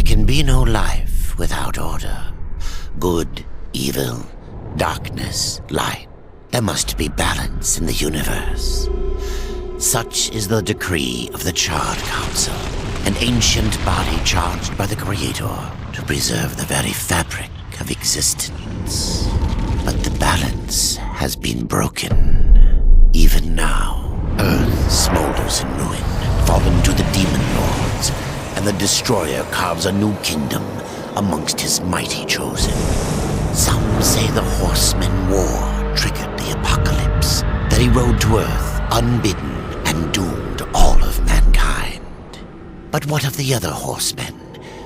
can be no life without order. Good, evil, darkness, light. There must be balance in the universe. Such is the decree of the Charred Council, an ancient body charged by the Creator to preserve the very fabric of existence. But the balance has been broken. Even now, Earth smolders in ruin, fallen to the Demon Lords, and the Destroyer carves a new kingdom amongst his mighty chosen. Some say the Horsemen War triggered the apocalypse, that he rode to Earth unbidden and doomed all of mankind. But what of the other Horsemen,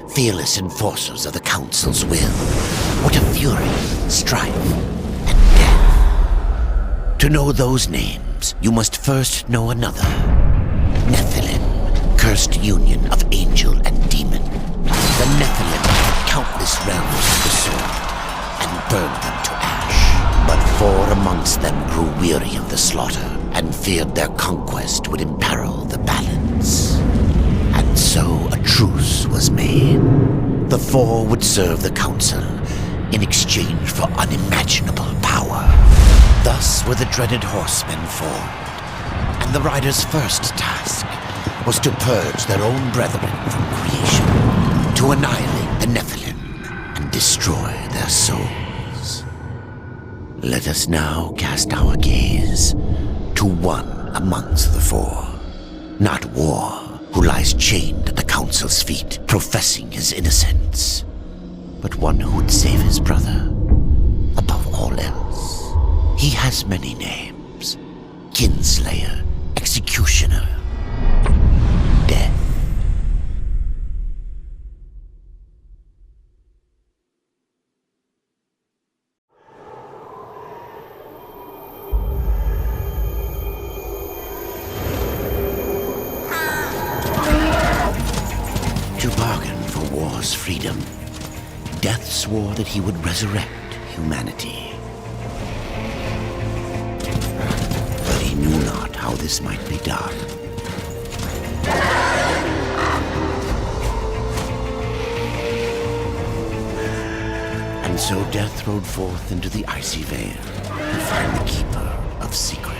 fearless enforcers of the Council's will? What of fury, strife, and death? To know those names, you must first know another. Nephilim, cursed union of angel and demon. The Nephilim had countless realms to pursue and burned them to ash. But 4 amongst them grew weary of the slaughter and feared their conquest would imperil the balance. And so a truce was made. The 4 would serve the Council in exchange for unimaginable power. Thus were the dreaded Horsemen formed, and the Riders' first task was to purge their own brethren from creation, to annihilate the Nephilim and destroy their souls. Let us now cast our gaze to one amongst the 4, not War, who lies chained at the Council's feet, professing his innocence, but one who would save his brother above all else. He has many names: Kinslayer, Executioner, Death. To bargain for war's freedom, Death swore that he would resurrect humanity. But he knew not how this might be done. And so Death rode forth into the icy veil to find the Keeper of Secrets.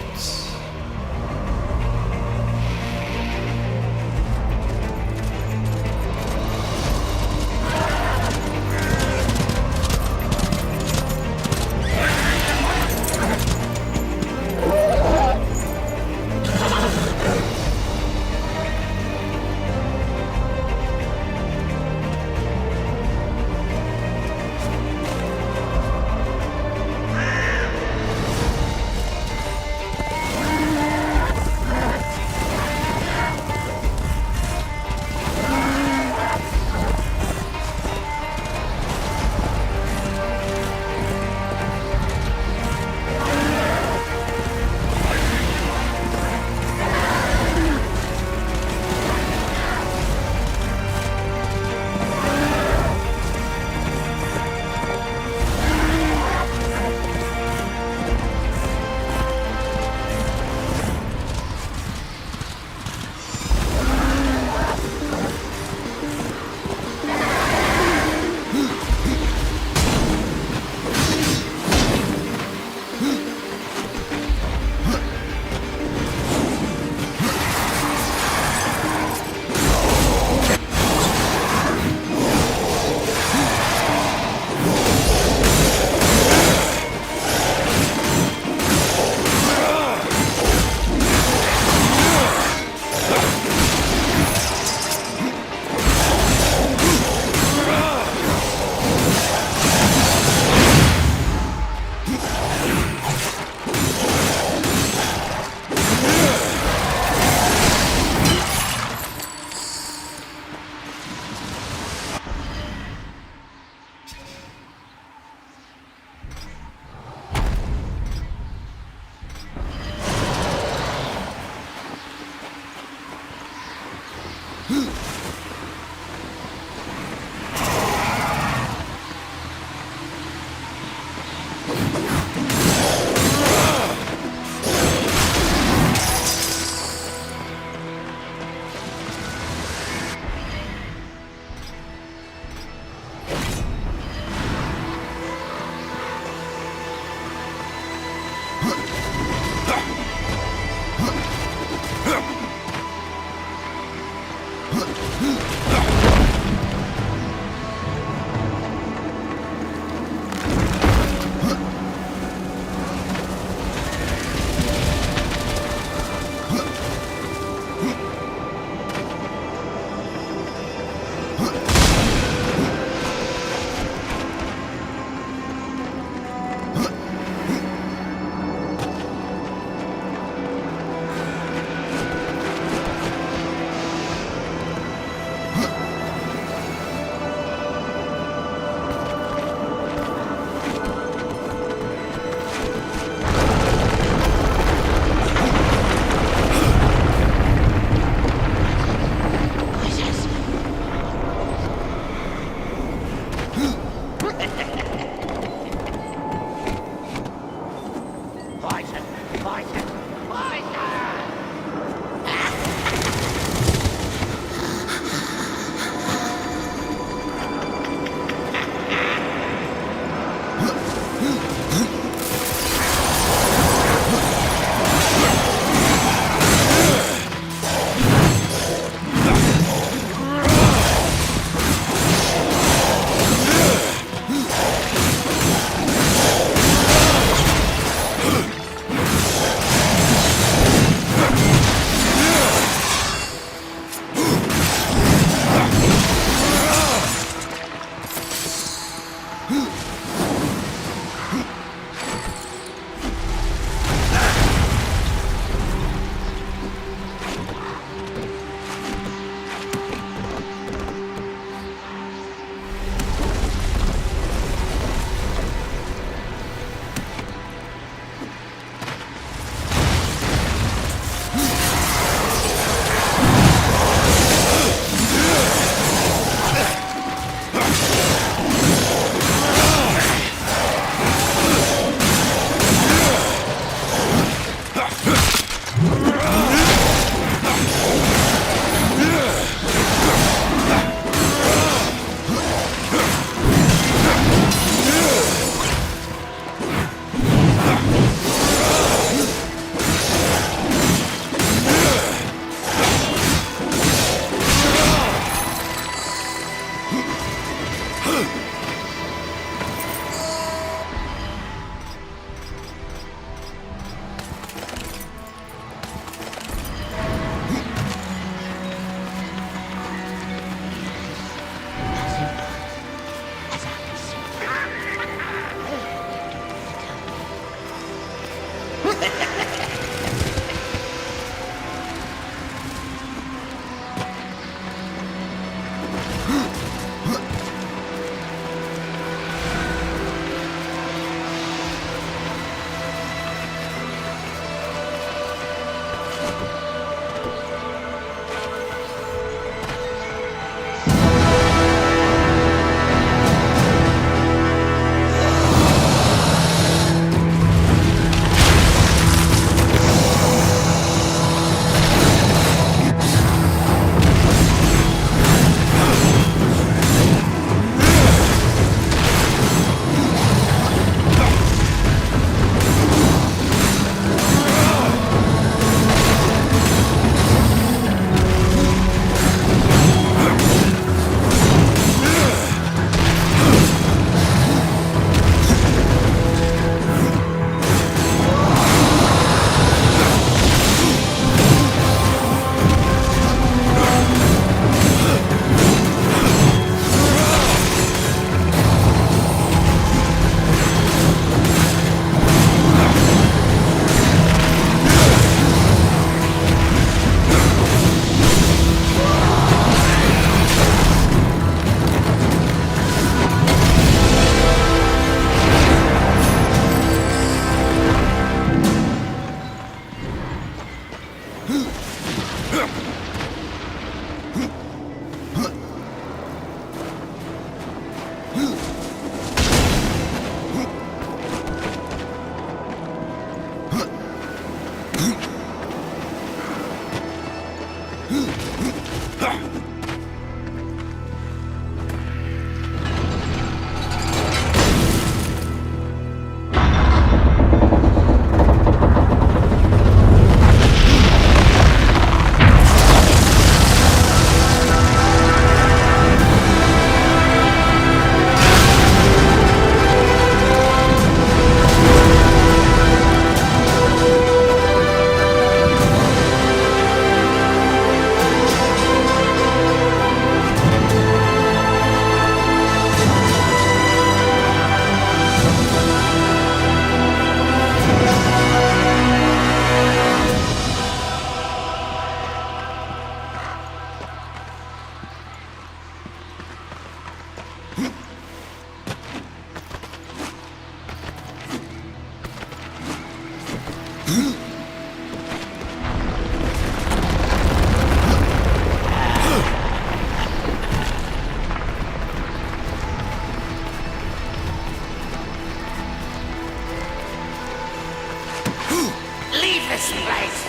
Leave this place!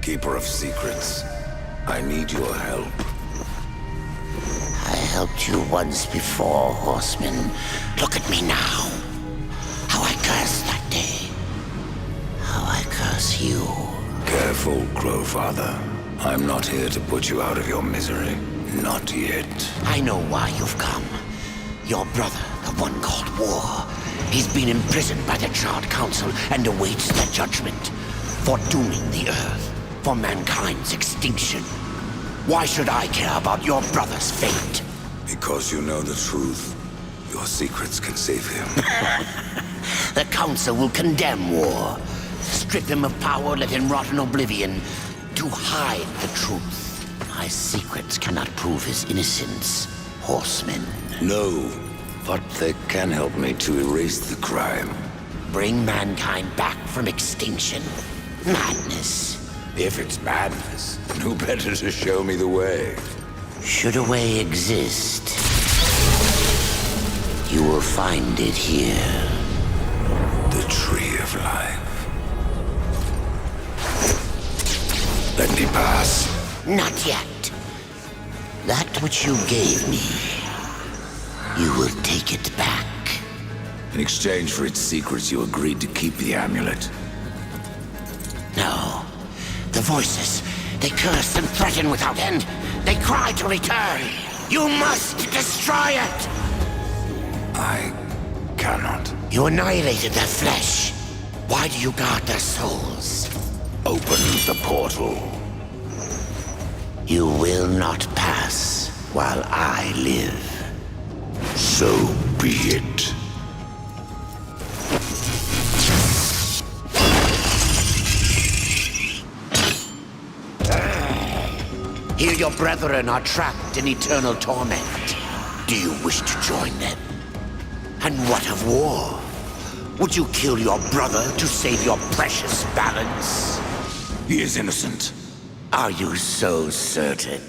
Keeper of secrets, I need your help. I helped you once before, Horseman. Look at me now. How I cursed that day. How I curse you. Careful, Crowfather. I'm not here to put you out of your misery. Not yet. I know why you've come. Your brother, the one called War. He's been imprisoned by the Charred Council and awaits their judgment. For dooming the Earth. For mankind's extinction. Why should I care about your brother's fate? Because you know the truth. Your secrets can save him. The Council will condemn War. Strip him of power, let him rot in oblivion. To hide the truth. My secrets cannot prove his innocence, Horseman. No, but they can help me to erase the crime. Bring mankind back from extinction? Madness. If it's madness, who better to show me the way? Should a way exist, you will find it here. The Tree of Life. Let me pass. Not yet. That which you gave me, you will take it back. In exchange for its secrets, you agreed to keep the amulet. No. The voices, they curse and threaten without end. They cry to return. You must destroy it! I cannot. You annihilated their flesh. Why do you guard their souls? Open the portal. You will not pass while I live. So be it. Here your brethren are trapped in eternal torment. Do you wish to join them? And what of war? Would you kill your brother to save your precious balance? He is innocent. Are you so certain?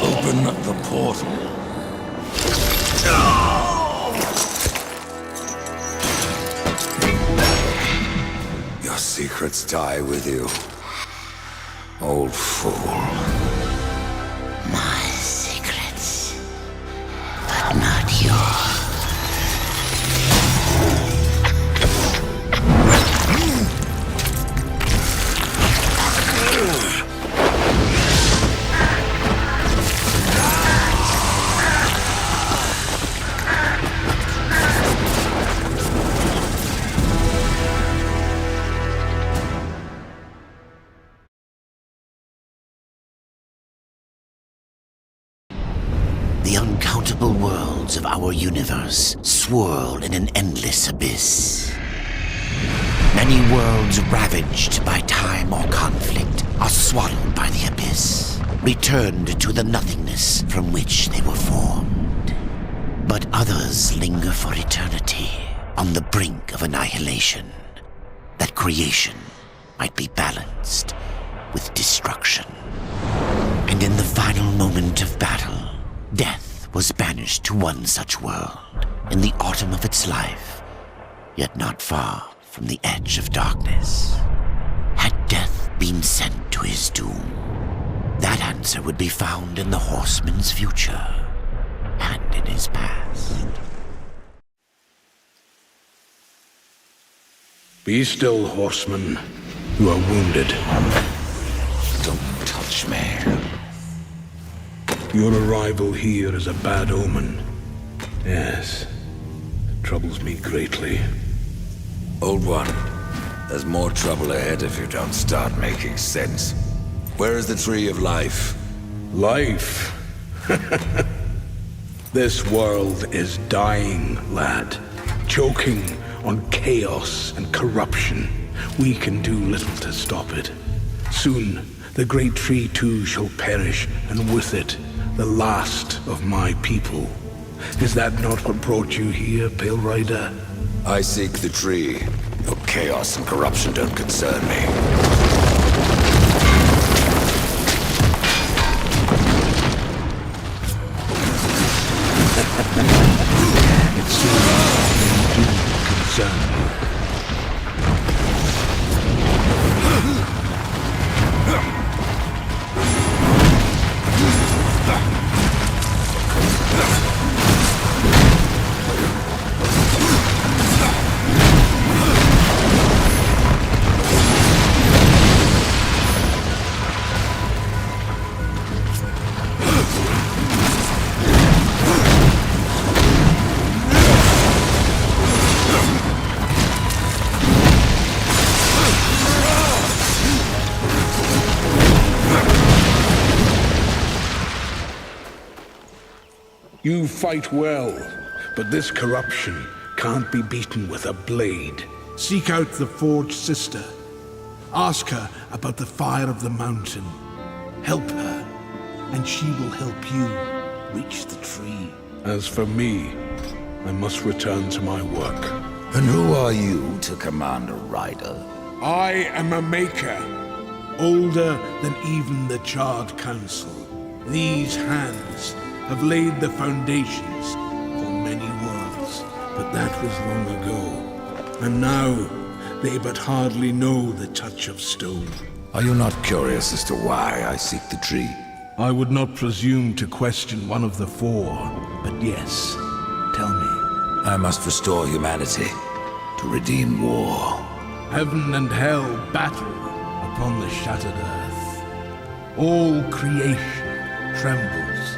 Open the portal. Your secrets die with you, old fool. My secrets, but not yours. The uncountable worlds of our universe swirl in an endless abyss. Many worlds ravaged by time or conflict are swallowed by the abyss, returned to the nothingness from which they were formed. But others linger for eternity on the brink of annihilation, that creation might be balanced with destruction. And in the final moment of battle, death was banished to one such world in the autumn of its life, yet not far from the edge of darkness. Had death been sent to his doom, that answer would be found in the horseman's future and in his past. Be still, horseman. You are wounded. Don't touch me. Your arrival here is a bad omen. Yes, it troubles me greatly. Old one, there's more trouble ahead if you don't start making sense. Where is the tree of life? Life? This world is dying, lad. Choking on chaos and corruption. We can do little to stop it. Soon, the great tree too shall perish, and with it, the last of my people. Is that not what brought you here, Pale Rider? I seek the tree. Your chaos and corruption don't concern me. It seems they do concern you. You fight well, but this corruption can't be beaten with a blade. Seek out the Forged Sister. Ask her about the fire of the mountain. Help her, and she will help you reach the tree. As for me, I must return to my work. And who are you to command a rider? I am a maker, older than even the Charred Council. These hands have laid the foundations for many worlds, but that was long ago. And now, they but hardly know the touch of stone. Are you not curious as to why I seek the tree? I would not presume to question one of the four, but yes, tell me. I must restore humanity, to redeem war. Heaven and hell battle upon the shattered earth. All creation trembles,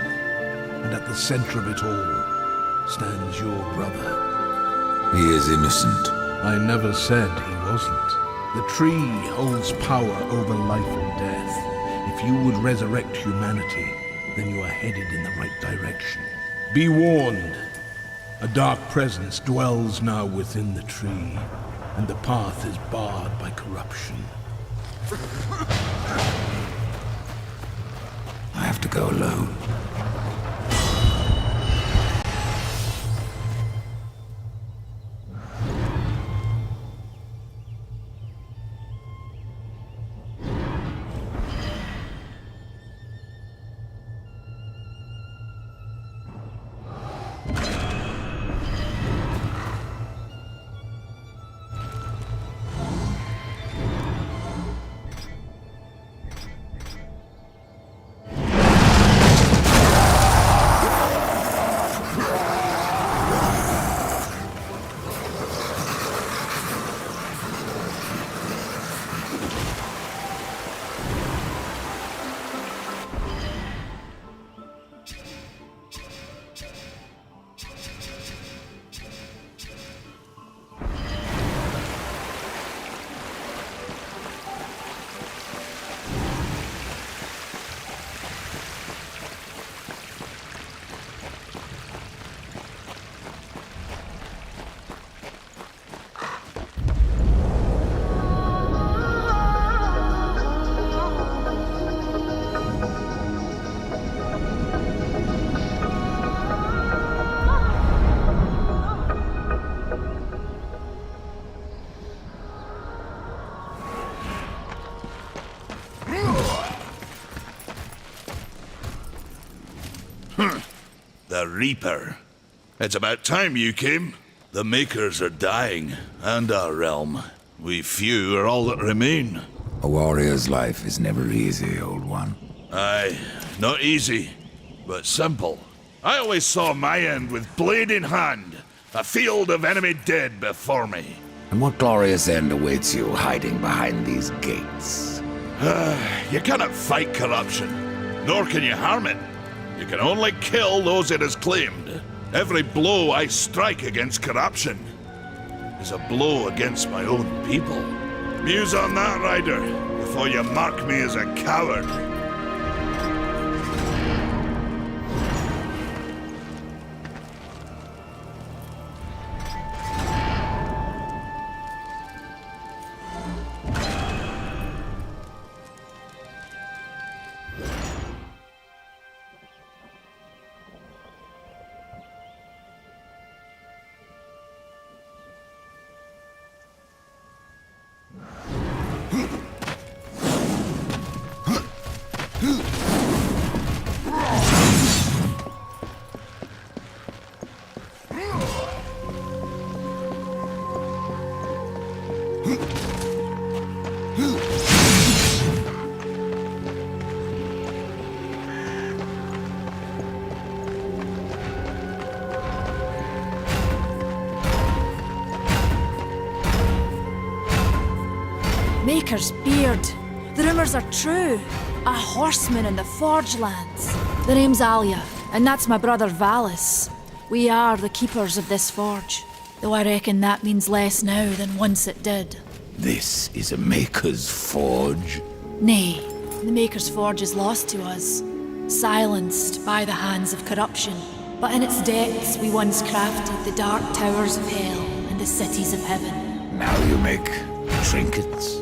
and at the center of it all stands your brother. He is innocent. I never said he wasn't. The tree holds power over life and death. If you would resurrect humanity, then you are headed in the right direction. Be warned. A dark presence dwells now within the tree, and the path is barred by corruption. I have to go alone. The Reaper. It's about time you came. The Makers are dying, and our realm. We few are all that remain. A warrior's life is never easy, old one. Aye, not easy, but simple. I always saw my end with blade in hand, a field of enemy dead before me. And what glorious end awaits you hiding behind these gates? You cannot fight corruption, nor can you harm it. You can only kill those it has claimed. Every blow I strike against corruption is a blow against my own people. Muse on that, Ryder, before you mark me as a coward. Maker's beard. The rumors are true. A horseman in the Forge lands. The name's Alia, and that's my brother Valis. We are the keepers of this forge, though I reckon that means less now than once it did. This is a Maker's Forge? Nay, the Maker's Forge is lost to us, silenced by the hands of corruption. But in its depths we once crafted the dark towers of hell and the cities of heaven. Now you make trinkets?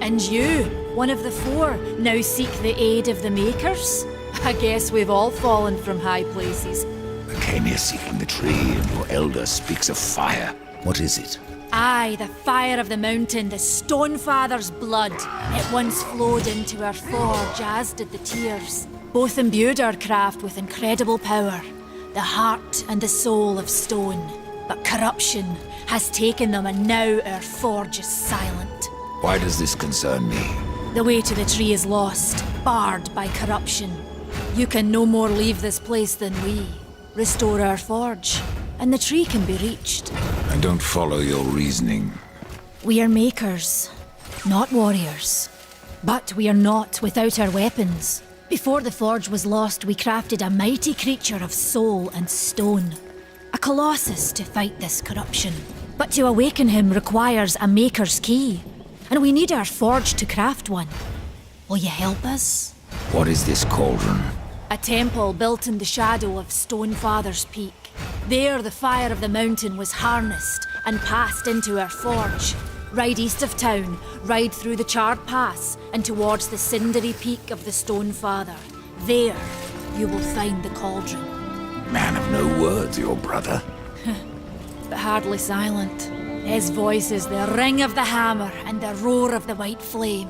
And you, one of the four, now seek the aid of the Makers? I guess we've all fallen from high places. I came here seeking the tree, and your elder speaks of fire. What is it? Aye, the fire of the mountain, the Stonefather's blood. It once flowed into our forge, as did the tears. Both imbued our craft with incredible power, the heart and the soul of stone. But corruption has taken them, and now our forge is silent. Why does this concern me? The way to the tree is lost, barred by corruption. You can no more leave this place than we. Restore our forge, and the tree can be reached. I don't follow your reasoning. We are makers, not warriors. But we are not without our weapons. Before the forge was lost, we crafted a mighty creature of soul and stone. A colossus to fight this corruption. But to awaken him requires a maker's key. And we need our forge to craft one. Will you help us? What is this cauldron? A temple built in the shadow of Stonefather's Peak. There the fire of the mountain was harnessed and passed into our forge. Ride east of town, ride through the charred pass and towards the cindery peak of the Stonefather. There you will find the cauldron. Man of no words, your brother. But hardly silent. His voice is the ring of the hammer and the roar of the white flame.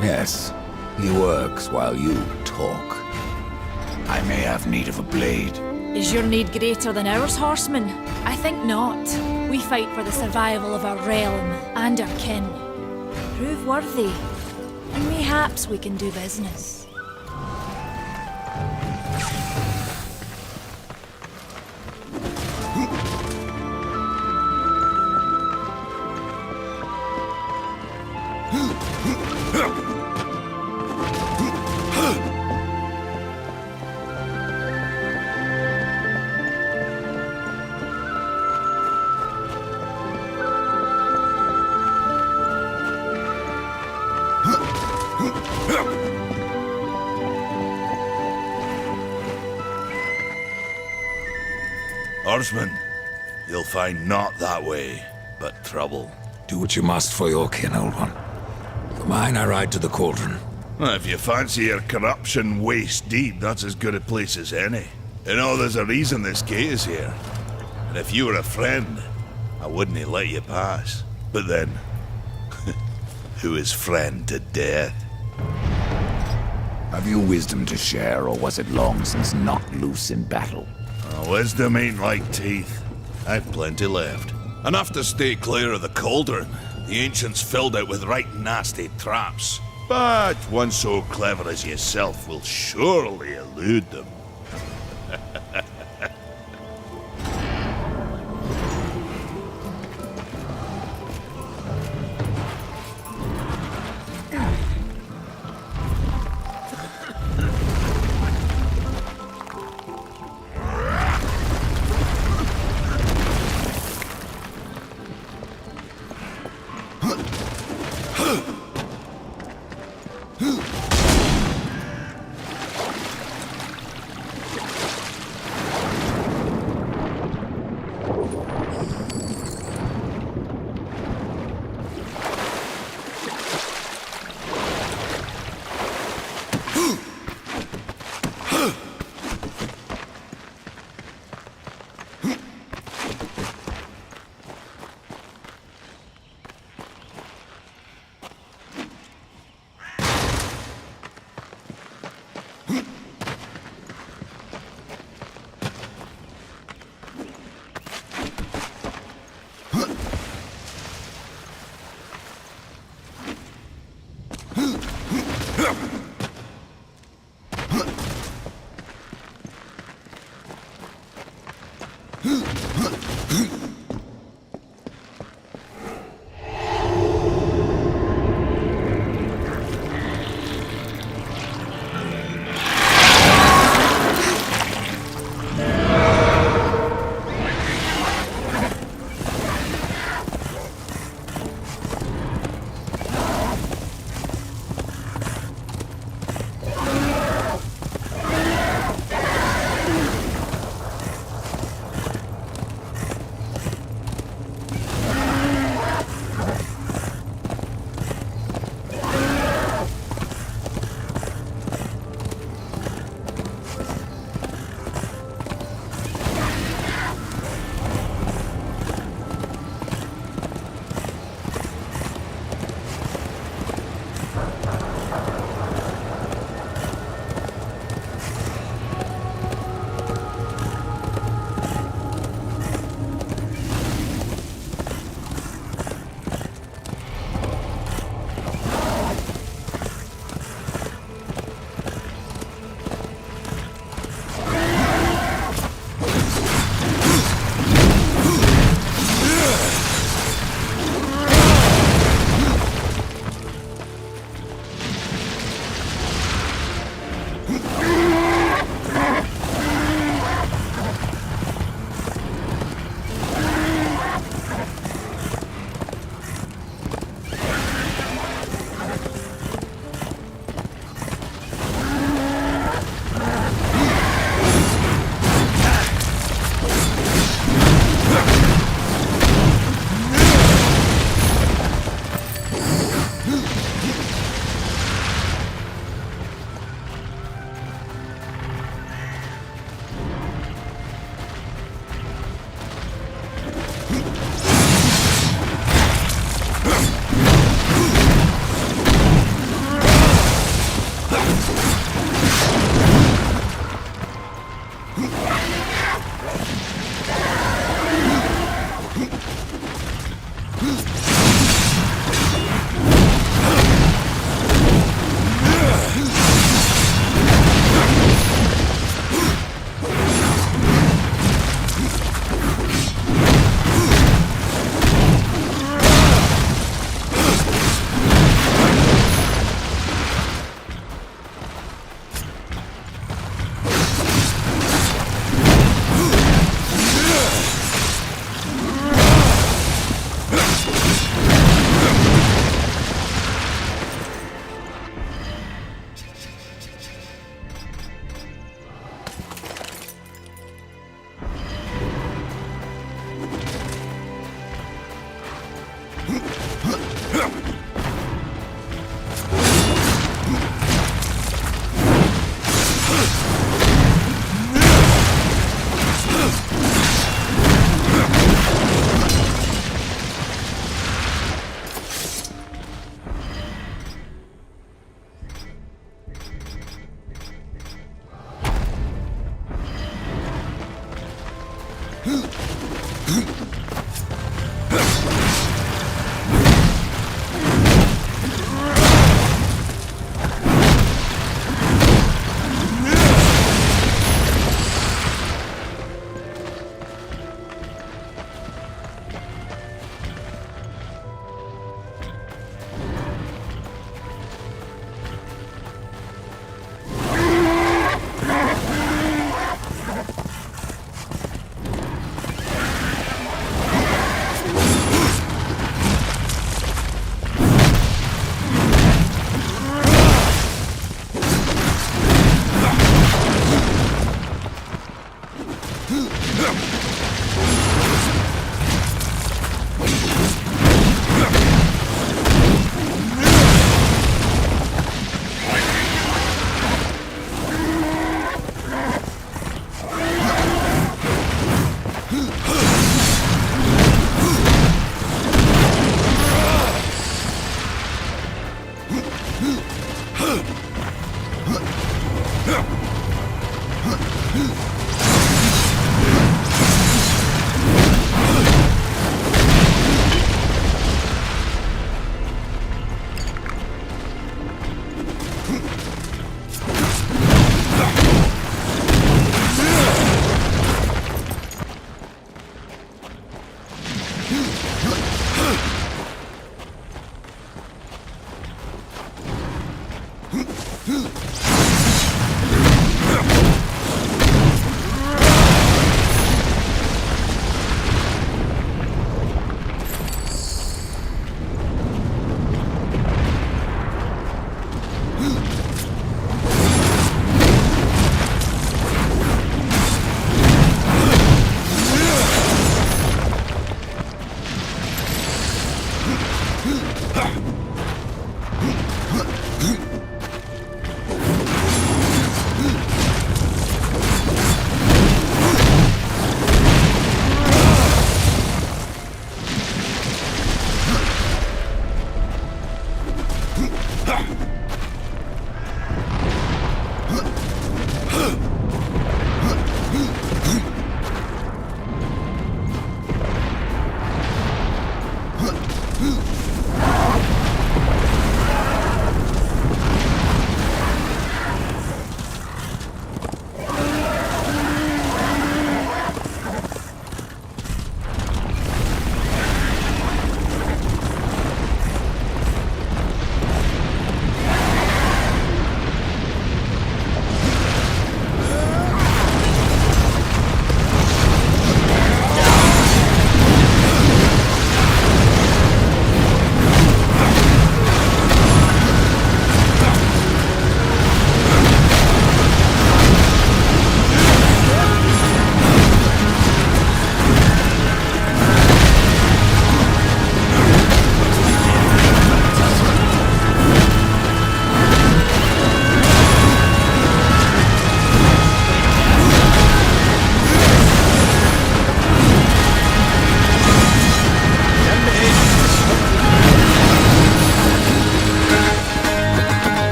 Yes, he works while you talk. I may have need of a blade. Is your need greater than ours, horseman? I think not. We fight for the survival of our realm and our kin. Prove worthy, and mayhaps we can do business. Horseman, you'll find naught that way, but trouble. Do what you must for your kin, old one. For mine, I ride to the cauldron. Well, if you fancy your corruption waist deep, that's as good a place as any. You know, there's a reason this gate is here. And if you were a friend, I wouldn't let you pass. But then, who is friend to death? Have you wisdom to share, or was it long since knocked loose in battle? Wisdom ain't like teeth. I've plenty left. Enough to stay clear of the cauldron. The ancients filled it with right nasty traps. But one so clever as yourself will surely elude them.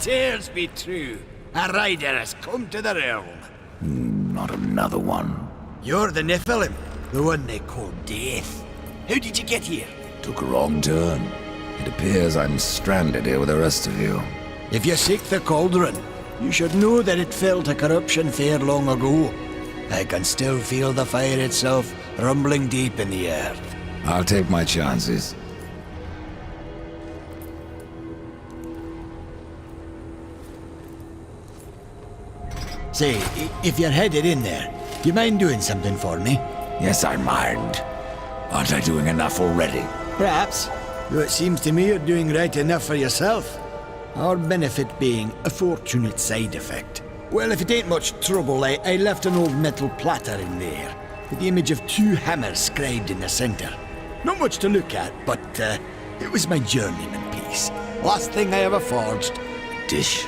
Tears be true. A rider has come to the realm. Not another one. You're the Nephilim, the one they call Death. How did you get here? Took a wrong turn. It appears I'm stranded here with the rest of you. If you seek the cauldron, you should know that it fell to corruption fair long ago. I can still feel the fire itself rumbling deep in the earth. I'll take my chances. Say, if you're headed in there, you mind doing something for me? Yes, I mind. Aren't I doing enough already? Perhaps. Though it seems to me you're doing right enough for yourself. Our benefit being a fortunate side effect. Well, if it ain't much trouble, I left an old metal platter in there, with the image of two hammers scribed in the center. Not much to look at, but it was my journeyman piece. Last thing I ever forged. Dish?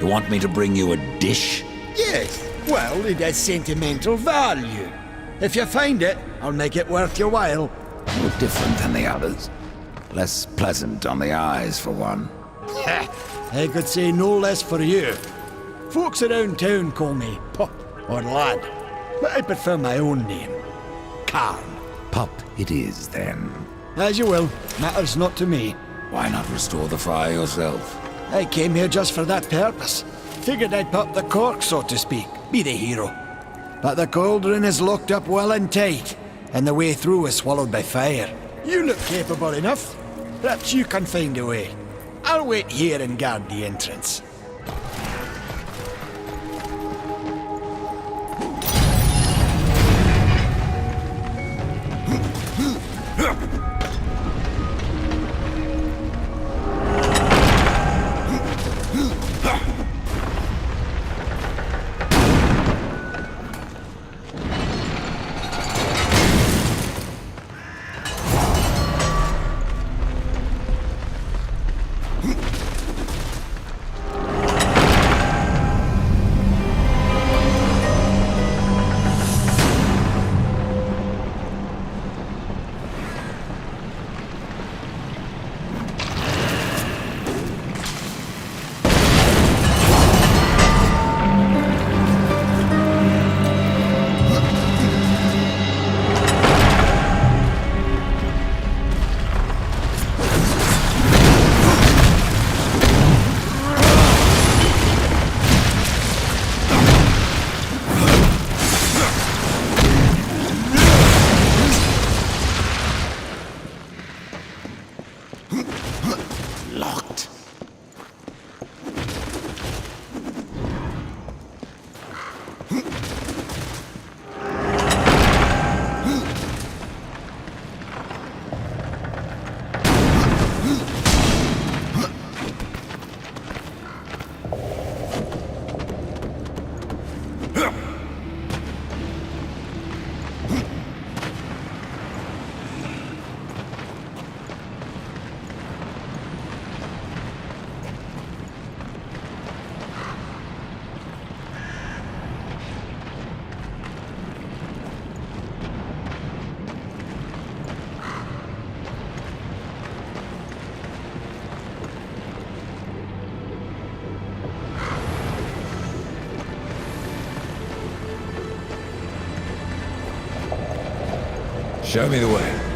You want me to bring you a dish? Yes, well, it has sentimental value. If you find it, I'll make it worth your while. No different than the others. Less pleasant on the eyes, for one. I could say no less for you. Folks around town call me Pup or Lad, but I prefer my own name. Carn. Pup it is, then. As you will. Matters not to me. Why not restore the fire yourself? I came here just for that purpose. Figured I'd pop the cork, so to speak. Be the hero. But the cauldron is locked up well and tight, and the way through is swallowed by fire. You look capable enough. Perhaps you can find a way. I'll wait here and guard the entrance. Show me the way.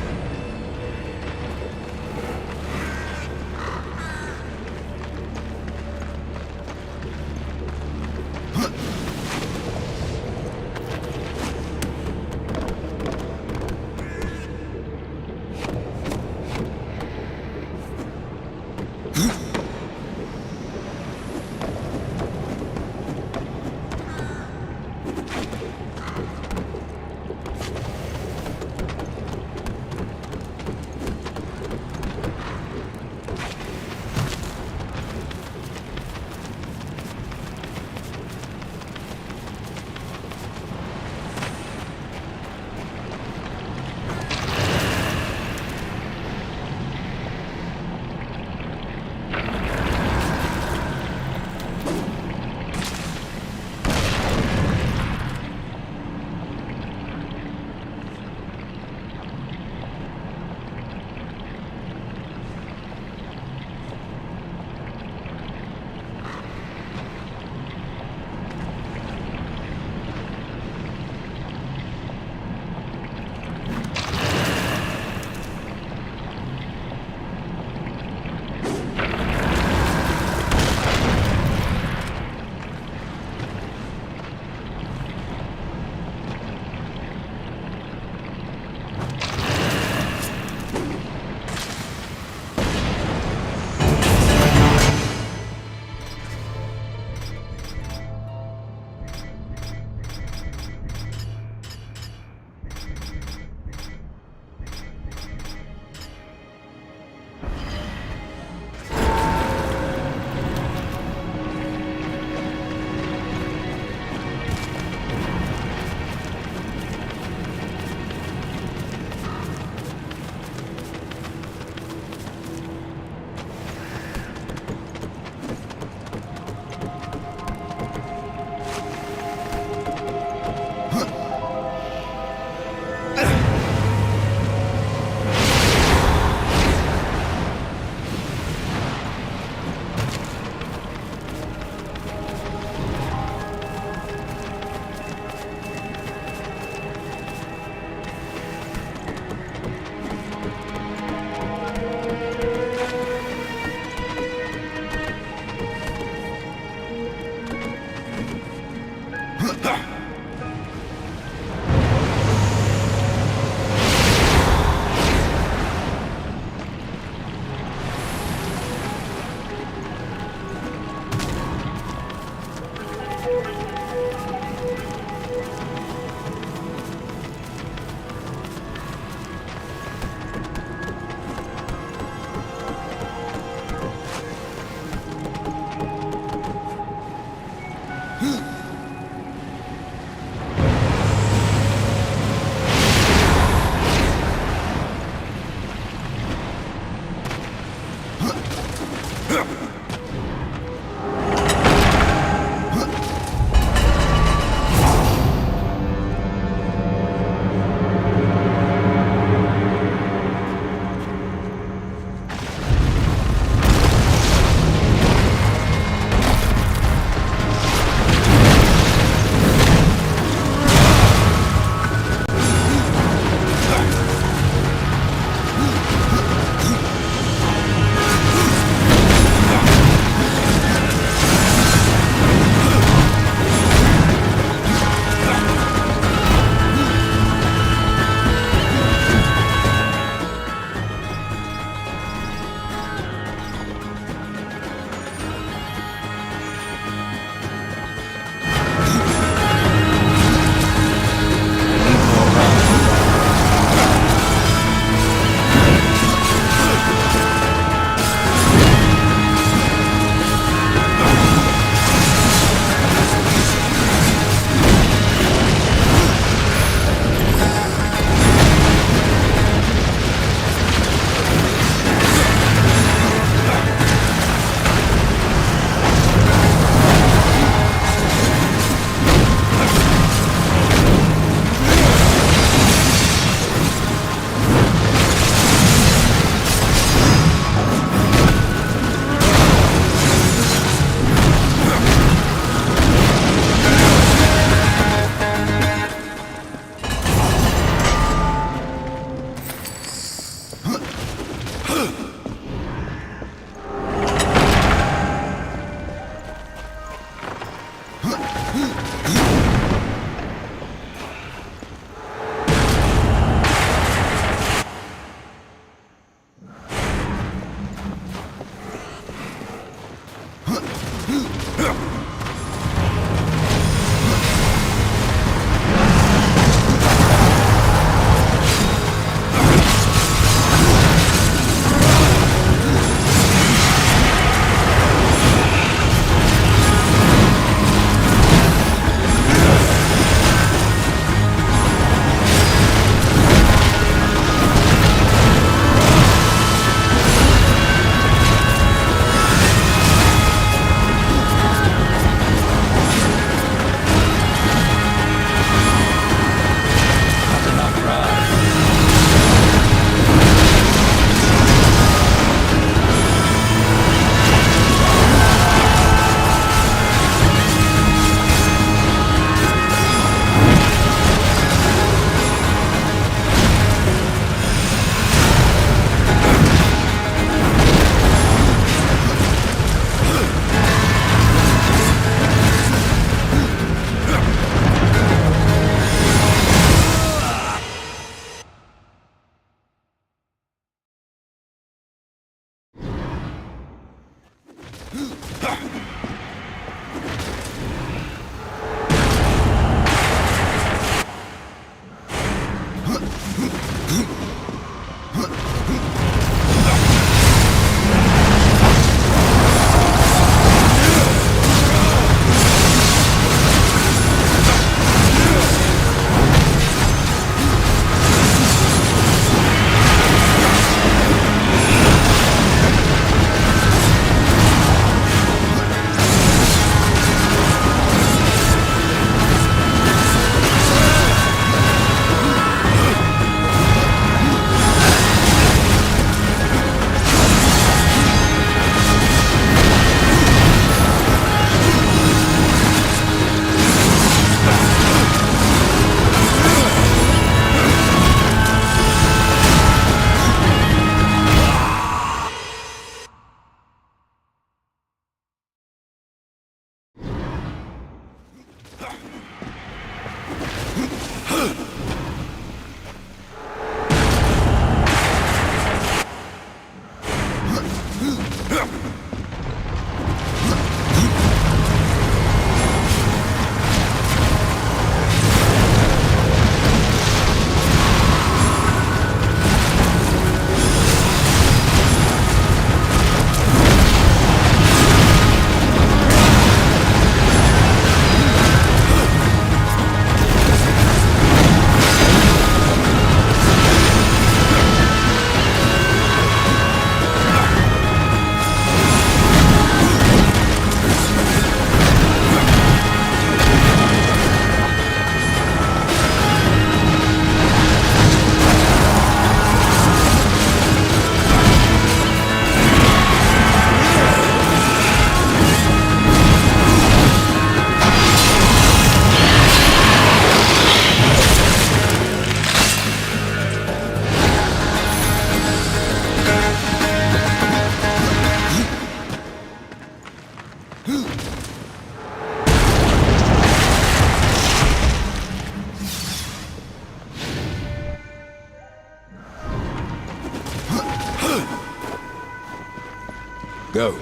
Go.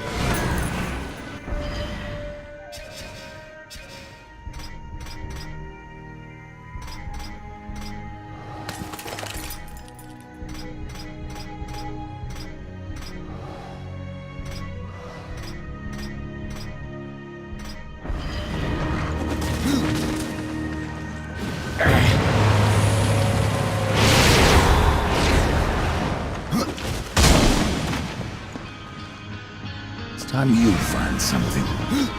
It's time you find something.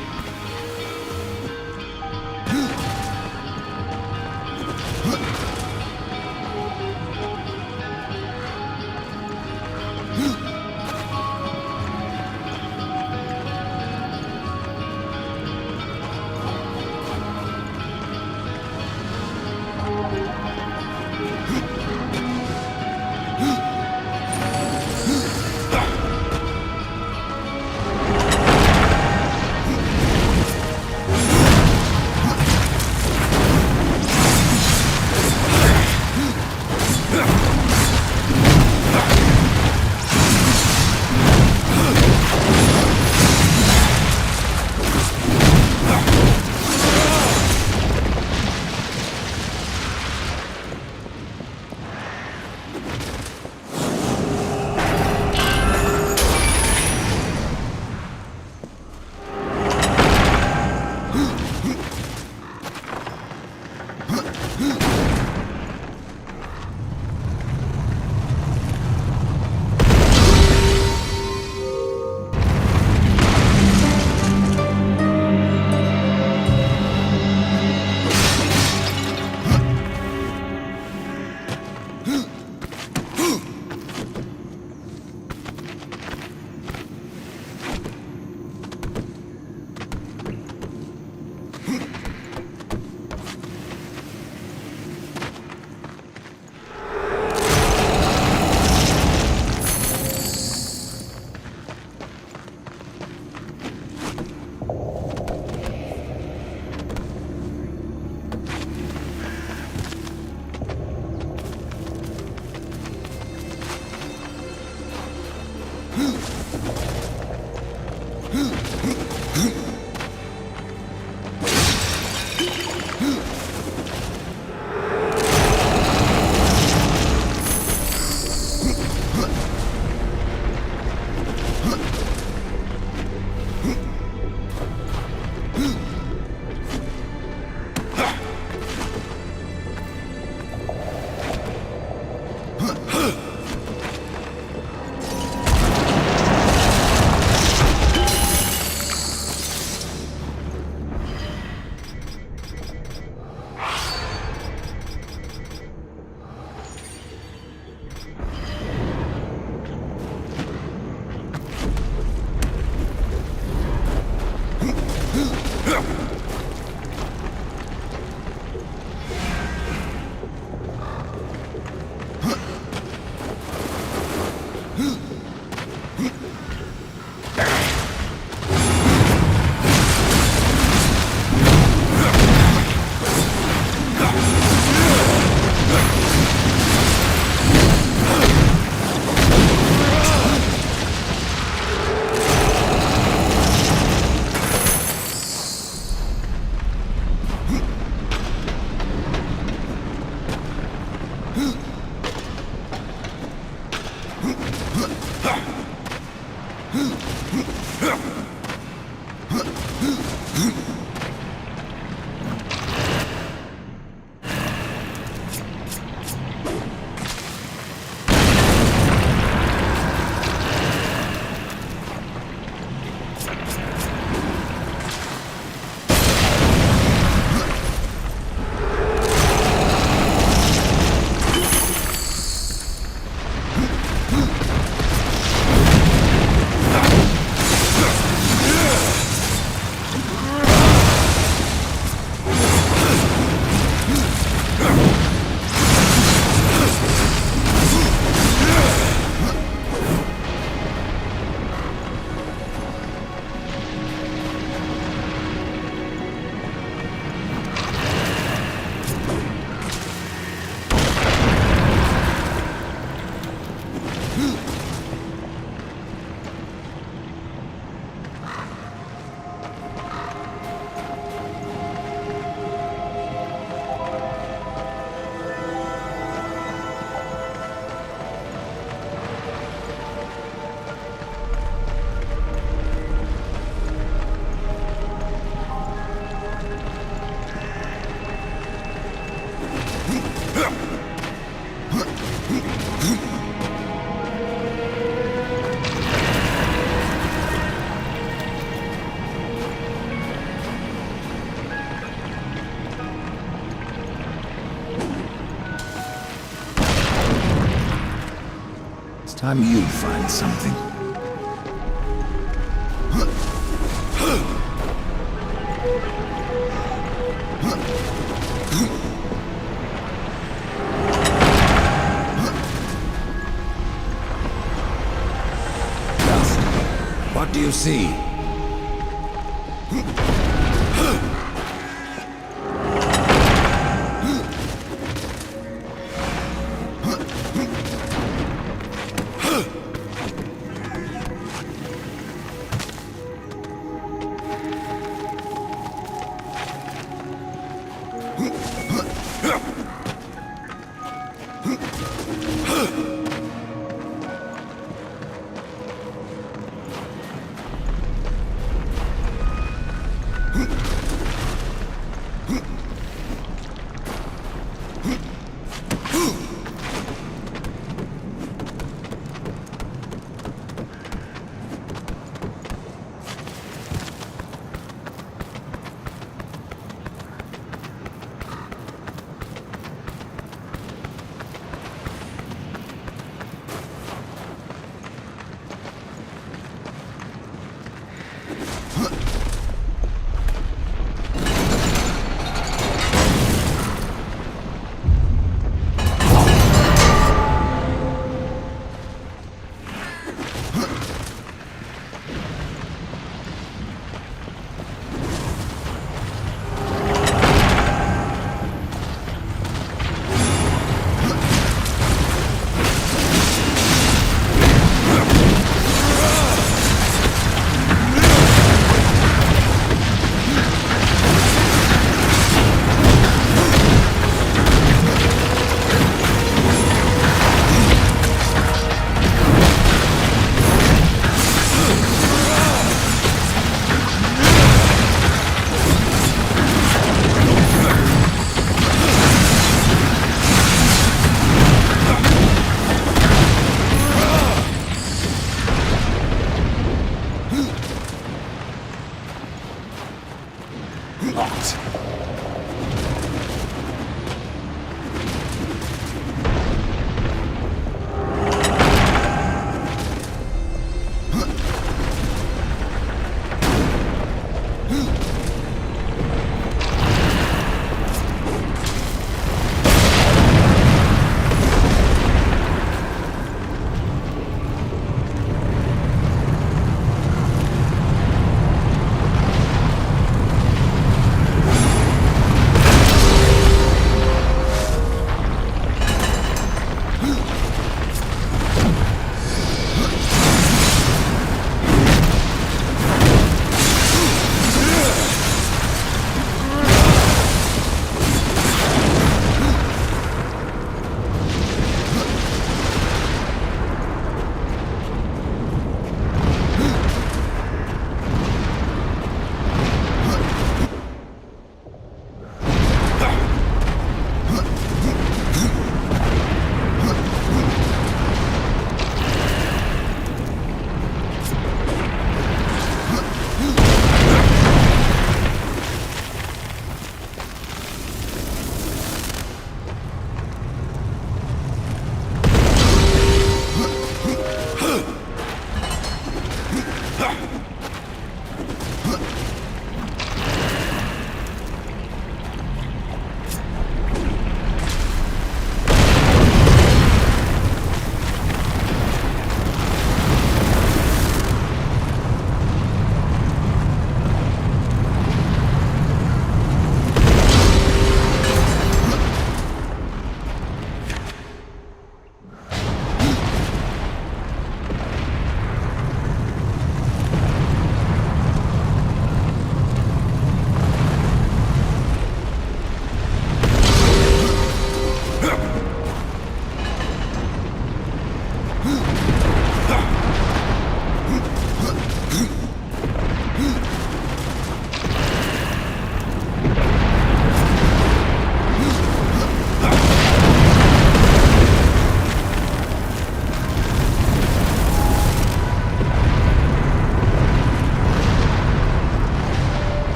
Time you find something. Dust. What do you see?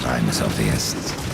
Time is of the essence.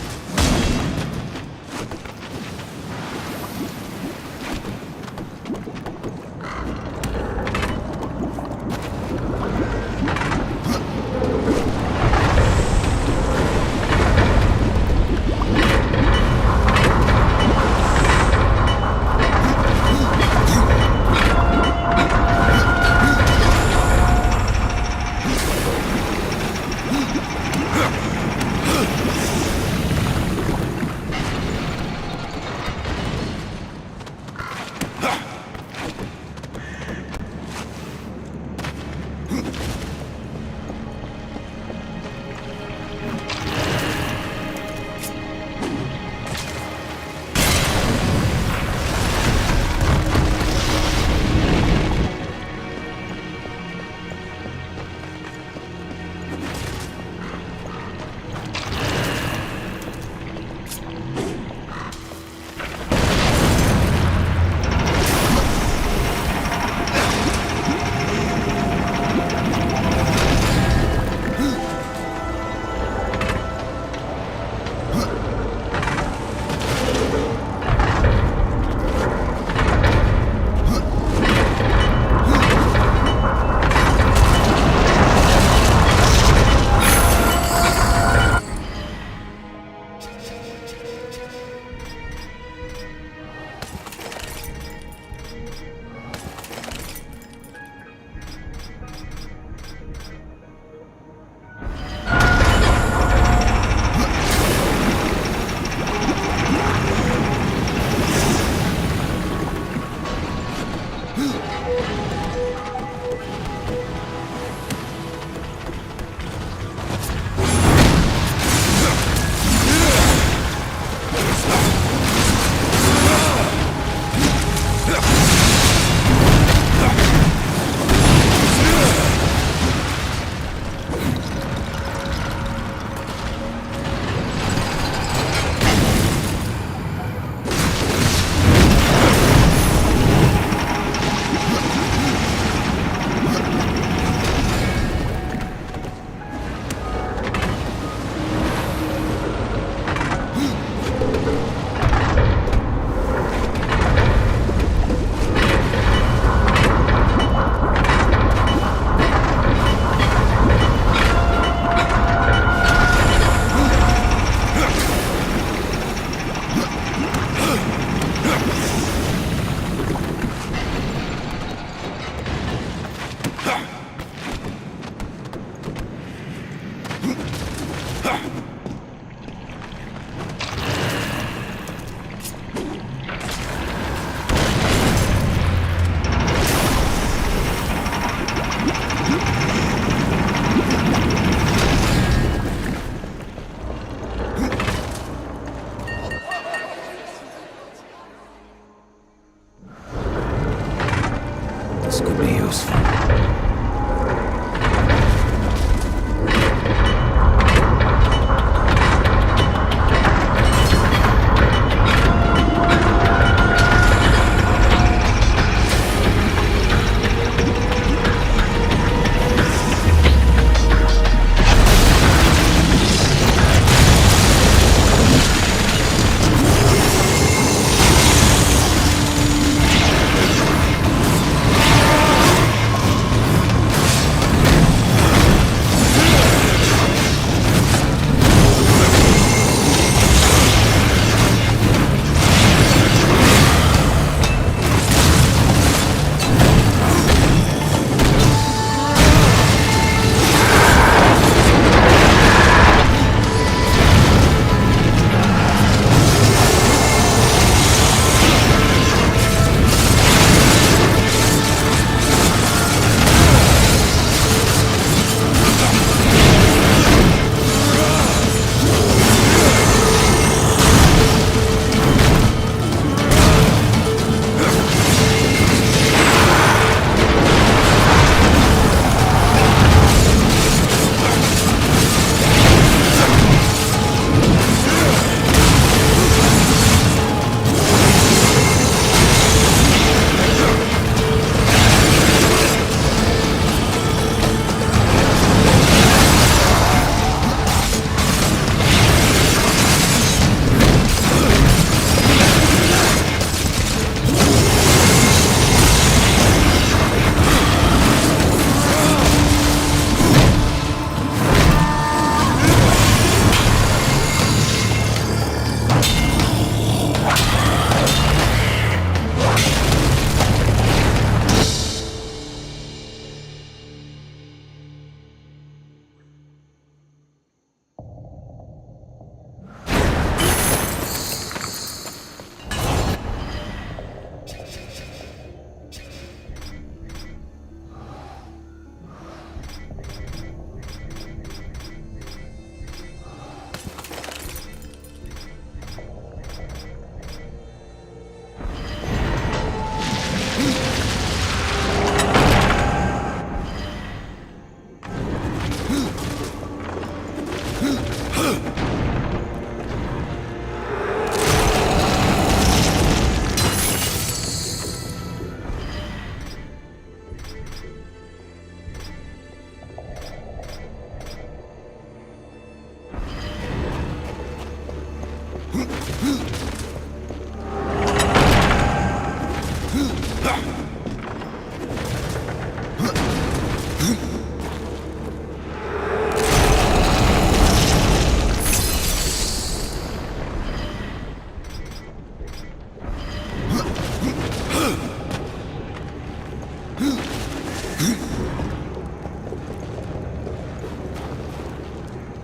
This could be useful.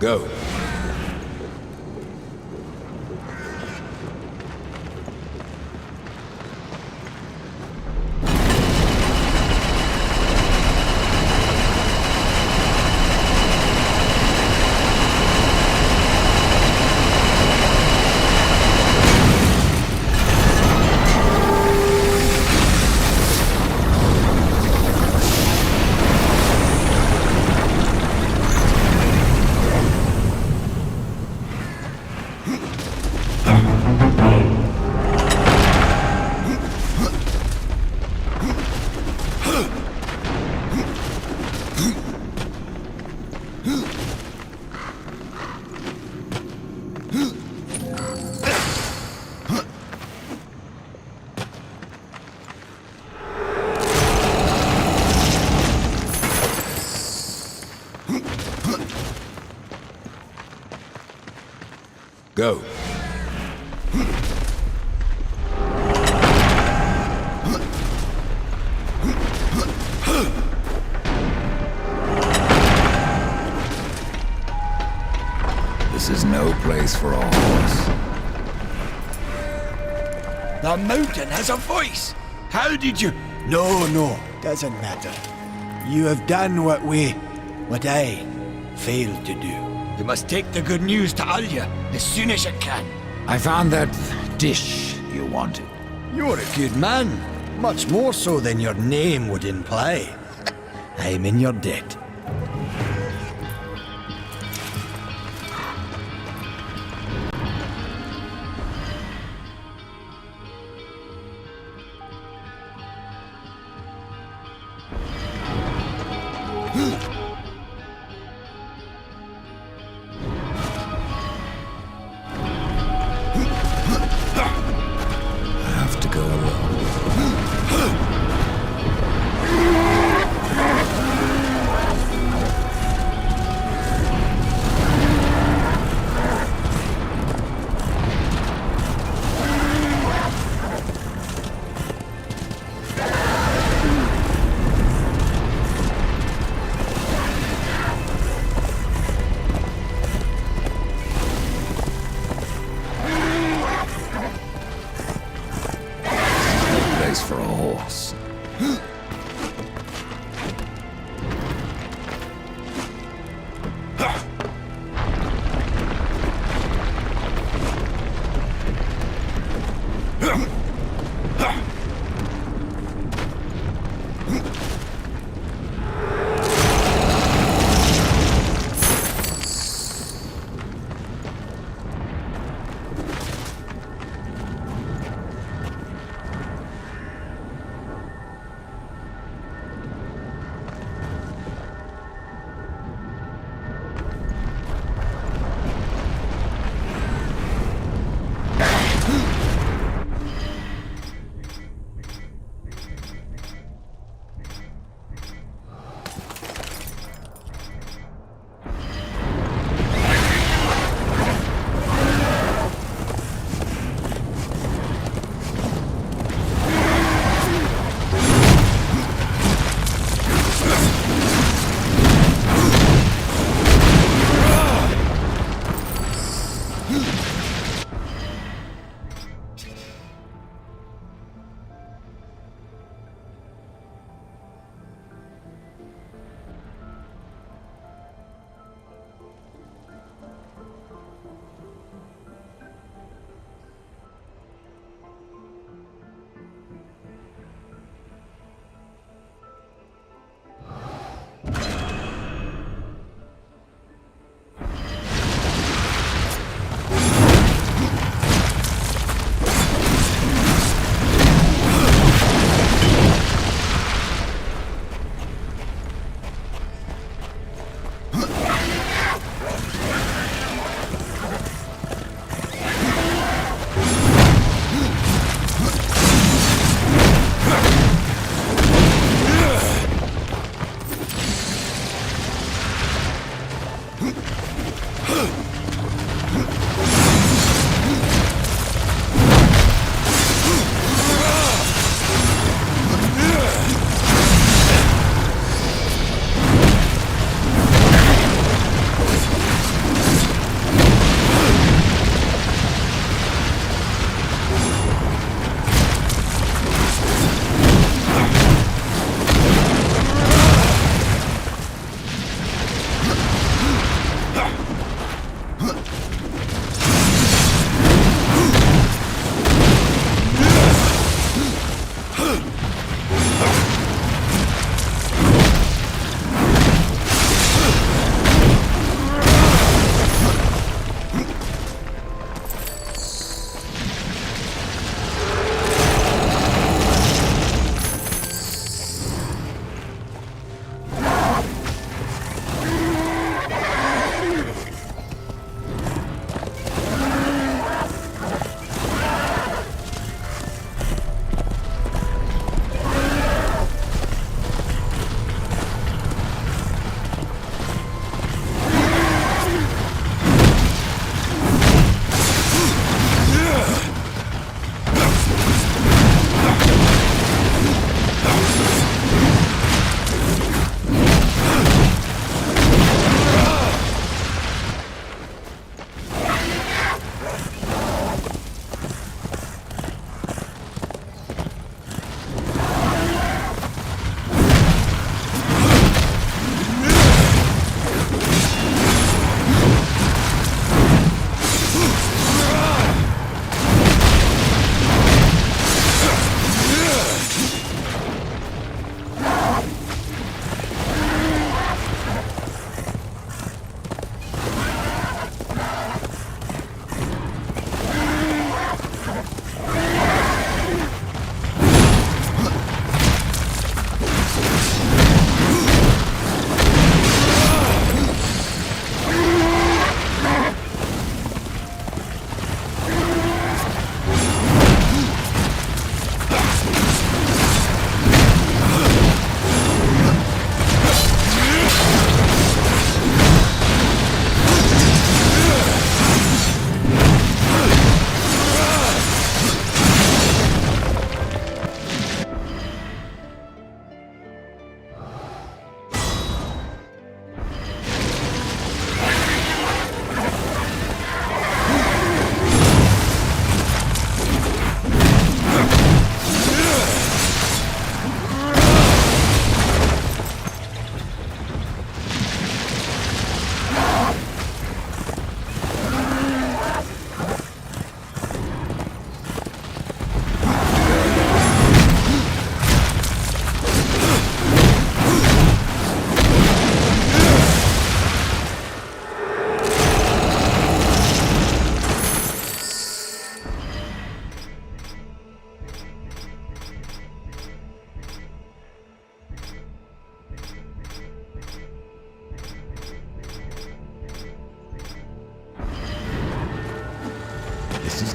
Go. Go. This is no place for a horse. The mountain has a voice! How did you... No, doesn't matter. You have done what I failed to do. You must take the good news to Alya as soon as you can. I found that dish you wanted. You're a good man. Much more so than your name would imply. I'm in your debt. For a horse.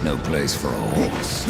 No place for a horse.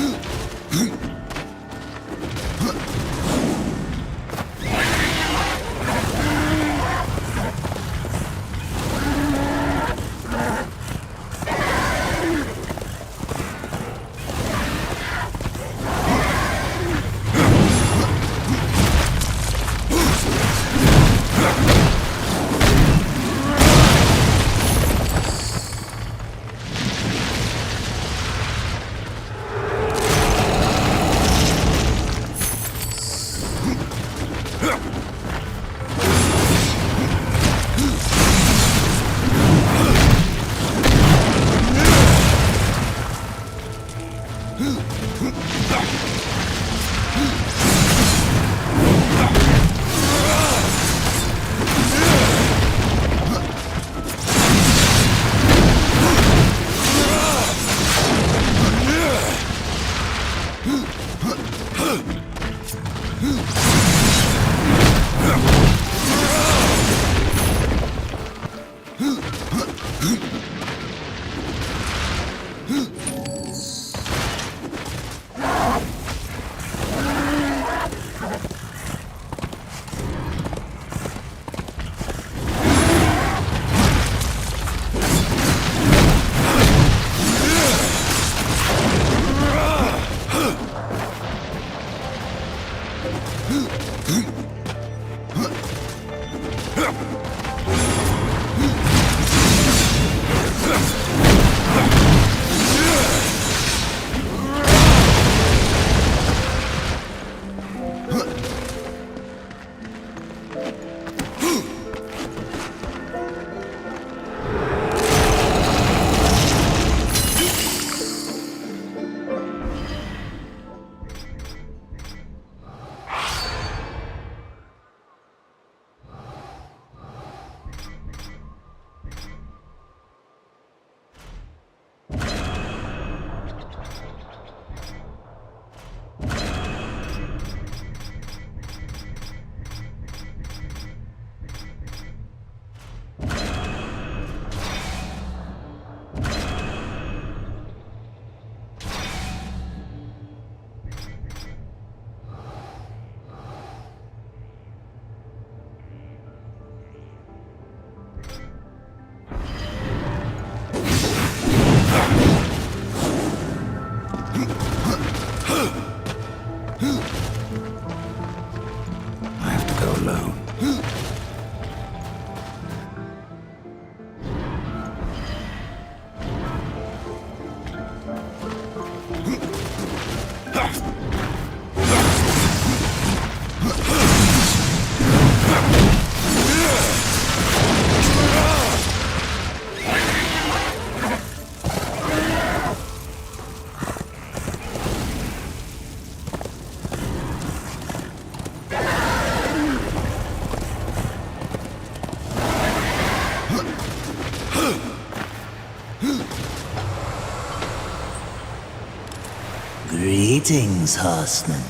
Greetings, horseman,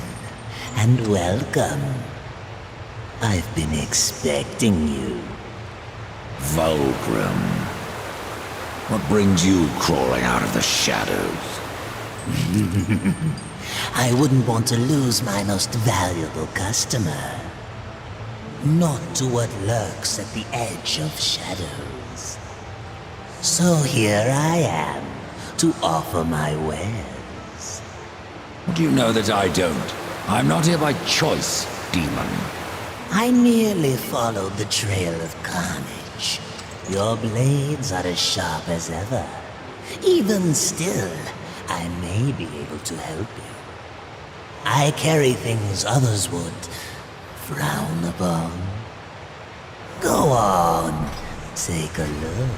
and welcome. I've been expecting you. Vulgrim. What brings you crawling out of the shadows? I wouldn't want to lose my most valuable customer. Not to what lurks at the edge of shadows. So here I am, to offer my wares. Do you know that I don't? I'm not here by choice, demon. I merely followed the trail of carnage. Your blades are as sharp as ever. Even still, I may be able to help you. I carry things others would frown upon. Go on, take a look.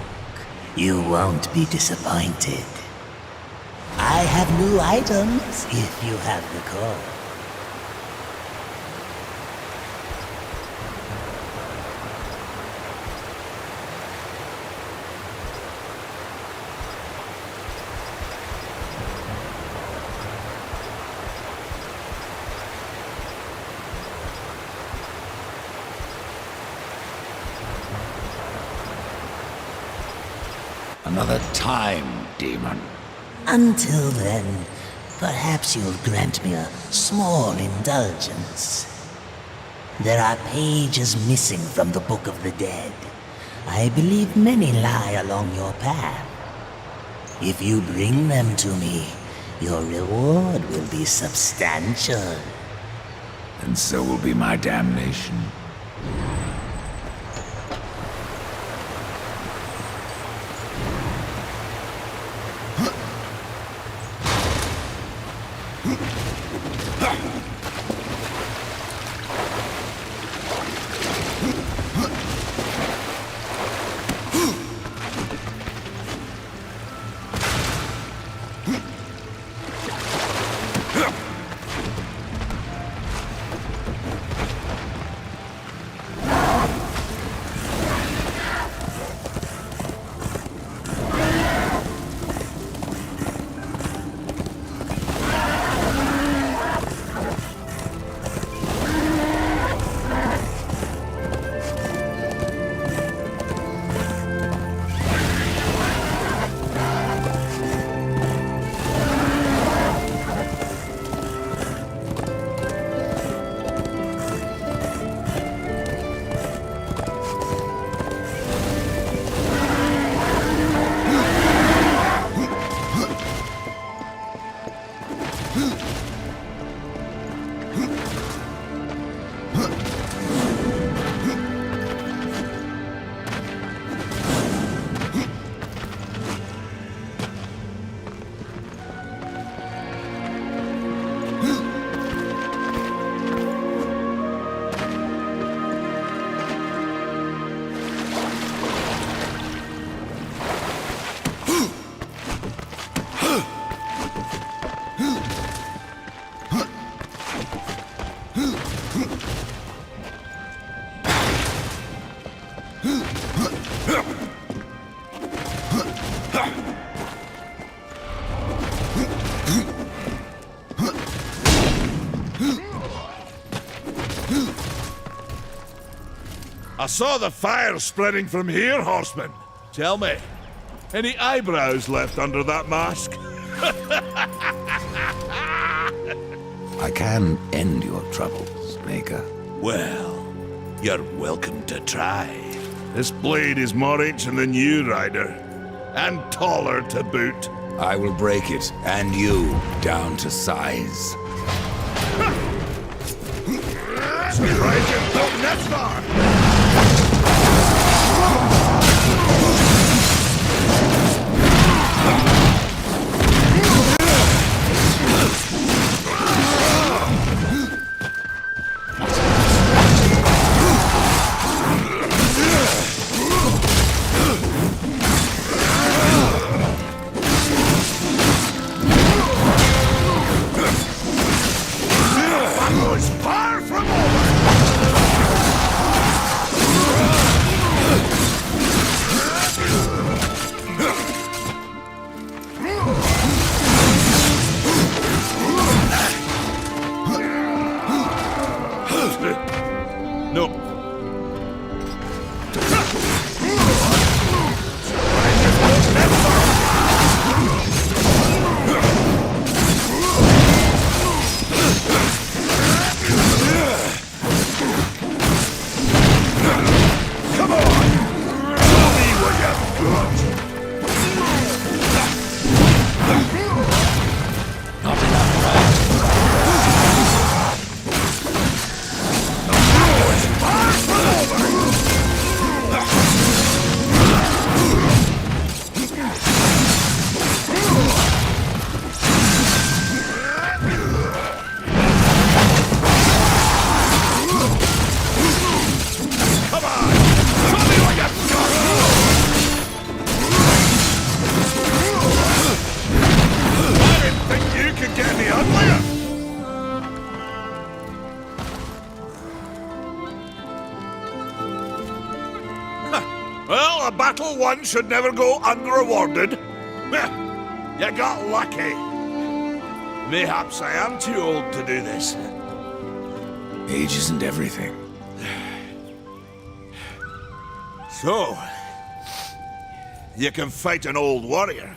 You won't be disappointed. I have new items if you have the call. Another time, demon. Until then, perhaps you'll grant me a small indulgence. There are pages missing from the Book of the Dead. I believe many lie along your path. If you bring them to me, your reward will be substantial. And so will be my damnation. I saw the fire spreading from here, horseman. Tell me, any eyebrows left under that mask? I can end your troubles, Maker. Well, you're welcome to try. This blade is more ancient than you, Ryder. And taller to boot. I will break it, and you, down to size. Surprise you, don't that far! Well, a battle won should never go unrewarded. You got lucky. Mayhaps I am too old to do this. Age isn't everything. So, you can fight an old warrior,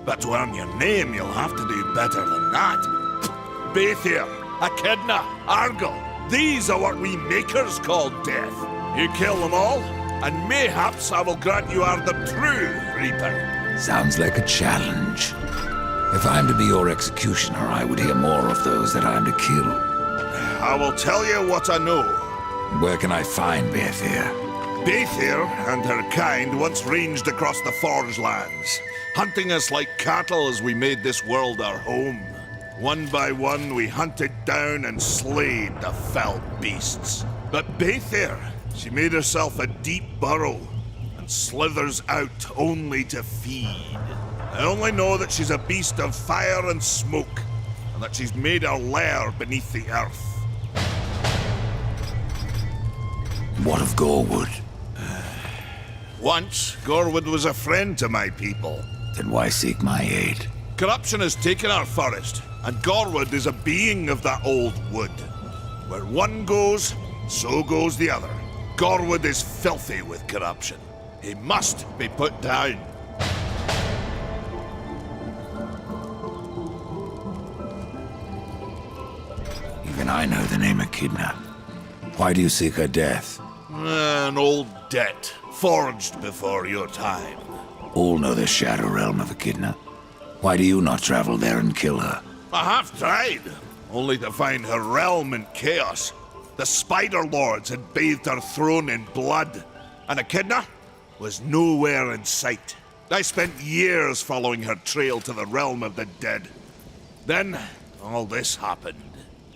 But to earn your name, you'll have to do better than that. Baethir, Echidna, Argyll, these are what we makers call death. You kill them all, and mayhaps I will grant you are the true Reaper. Sounds like a challenge. If I'm to be your executioner, I would hear more of those that I'm to kill. I will tell you what I know. Where can I find Baethir? Baethir and her kind once ranged across the Forge lands, hunting us like cattle as we made this world our home. One by one, we hunted down and slayed the fell beasts. But Baethir, she made herself a deep burrow and slithers out only to feed. I only know that she's a beast of fire and smoke, and that she's made her lair beneath the earth. What of Gorwood? Once, Gorwood was a friend to my people. Then why seek my aid? Corruption has taken our forest, and Gorwood is a being of that old wood. Where one goes, so goes the other. Gorwood is filthy with corruption. He must be put down. Even I know the name Echidna. Why do you seek her death? An old debt, forged before your time. All know the Shadow Realm of Echidna. Why do you not travel there and kill her? I have tried, only to find her realm in chaos. The Spider Lords had bathed her throne in blood, and Echidna was nowhere in sight. I spent years following her trail to the realm of the dead. Then, all this happened.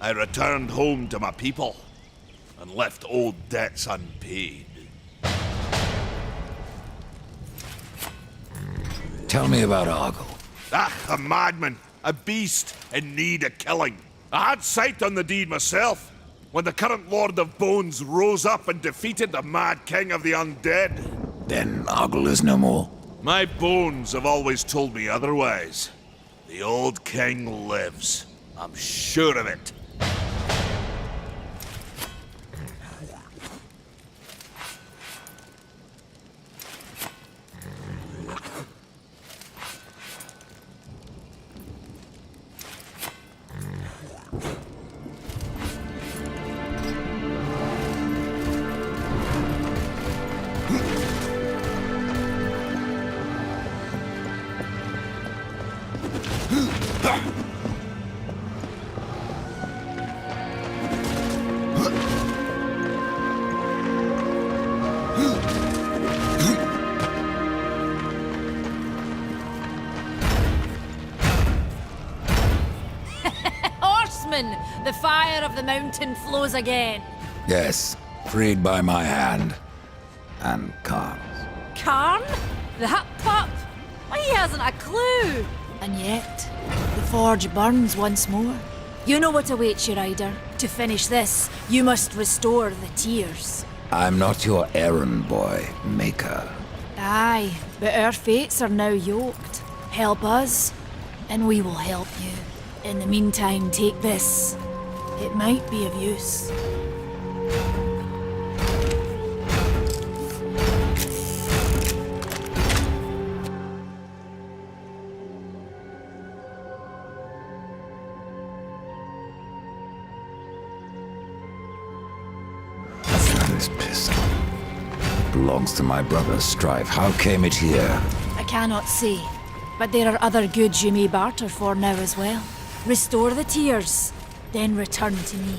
I returned home to my people, and left old debts unpaid. Tell me about Argyll. A madman, a beast in need of killing. I had sight on the deed myself, when the current Lord of Bones rose up and defeated the mad king of the undead. Then Argyll is no more. My bones have always told me otherwise. The old king lives. I'm sure of it. The fire of the mountain flows again. Yes, freed by my hand. And Karn's. Karn? That pup? He hasn't a clue. And yet, the forge burns once more. You know what awaits you, Ryder. To finish this, you must restore the tears. I'm not your errand boy, Maker. Aye, but our fates are now yoked. Help us, and we will help you. In the meantime, take this. It might be of use. This pistol. It belongs to my brother Strife. How came it here? I cannot say, but there are other goods you may barter for now as well. Restore the tears, then return to me.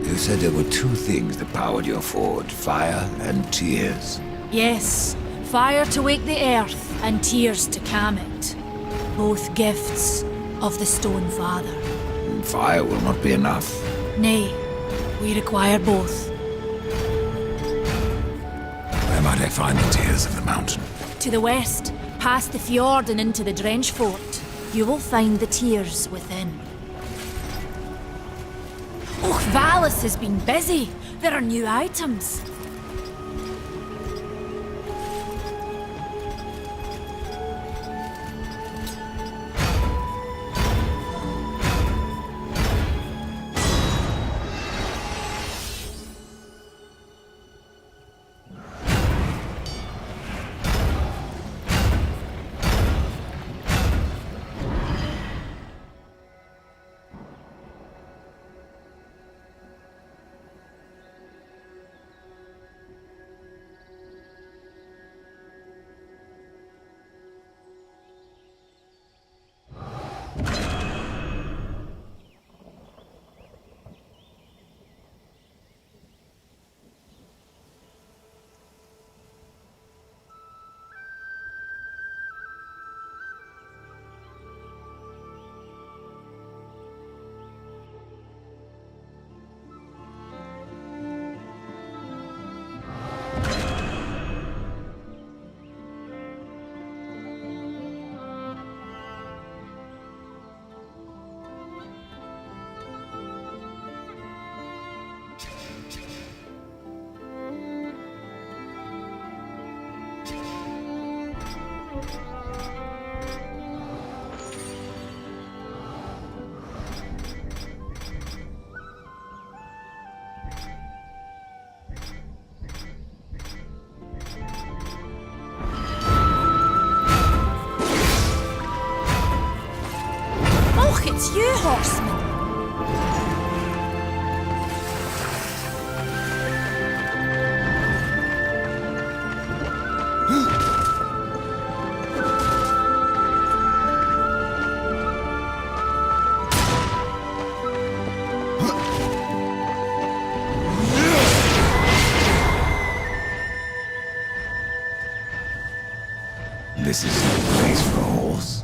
You said there were two things that powered your forge, fire and tears. Yes, fire to wake the earth, and tears to calm it. Both gifts of the Stone Father. Fire will not be enough. Nay, we require both. Where might I find the tears of the mountain? To the west, past the fjord and into the Drench Fort, you will find the tears within. Oh, Valis has been busy. There are new items. Och, it's you, horseman! This is no place for a horse.